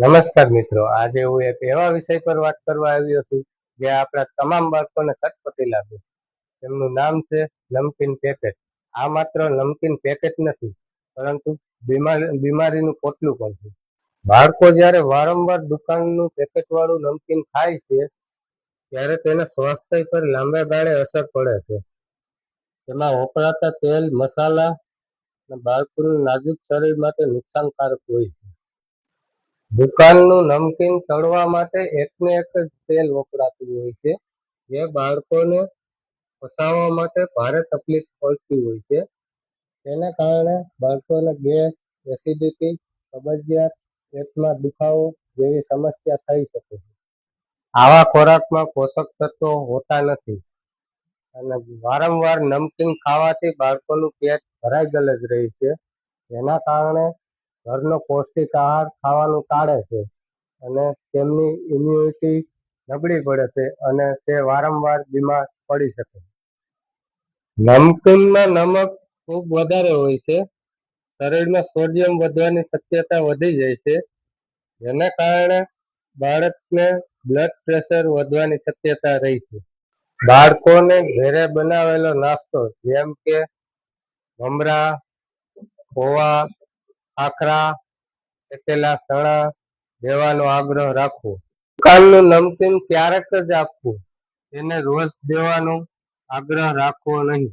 નમસ્કાર મિત્રો, આજે હું એક એવા વિષય પર વાત કરવા આવ્યો છું જે આપણા તમામ બાળકોને સટપટી લાગે. તેમનું નામ છે નમકીન પેકેટ. આ માત્ર નમકીન પેકેટ નથી, પરંતુ બીમારીનું પોટલું પણ છે. બાળકો જ્યારે વારંવાર દુકાનનું પેકેટ વાળું નમકીન ખાય છે ત્યારે તેના સ્વાસ્થ્ય પર લાંબા ગાળે અસર પડે છે. તેમાં વપરાતા તેલ, મસાલા અને બાળકોનું નાજુક શરીર માટે નુકસાનકારક હોય છે. દુકાનનું નમકીન તળવા માટે એકને એક જ તેલ વપરાતું હોય છે, જે બાળકોને પચાવવા માટે ભારે તકલીફ પડતી હોય છે. તેના કારણે બાળકોને ગેસ, એસિડિટી, કબજિયાત, પેટમાં દુખાવો જેવી સમસ્યા થઈ શકે છે. આવા ખોરાકમાં પોષક તત્વો હોતા નથી અને વારંવાર નમકીન ખાવાથી બાળકોનું પેટ ભરાઈ ગયેલ જ રહે છે. જેના કારણે ઘરનો પૌષ્ટિક આહાર ખાવાનું ટાળે છે અને તેમની ઇમ્યુનિટી નબળી પડે છે અને તે વારંવાર બીમાર પડી શકે છે. નમકીનમાં નમક ખૂબ વધારે હોય છે. શરીરમાં સોડિયમ વધવાની શક્યતા વધી જાય છે, જેના કારણે બાળકને બ્લડ પ્રેશર વધવાની શક્યતા રહી છે. બાળકોને ઘરે બનાવેલો નાસ્તો જેમ કે મમરા, પૌવા, ખાખરા, શેકેલા ચણા દેવાનો આગ્રહ રાખવો. દુકાનનું નમકીન ક્યારેક જ આપવું, તેને રોજ દેવાનો આગ્રહ રાખવો નહીં.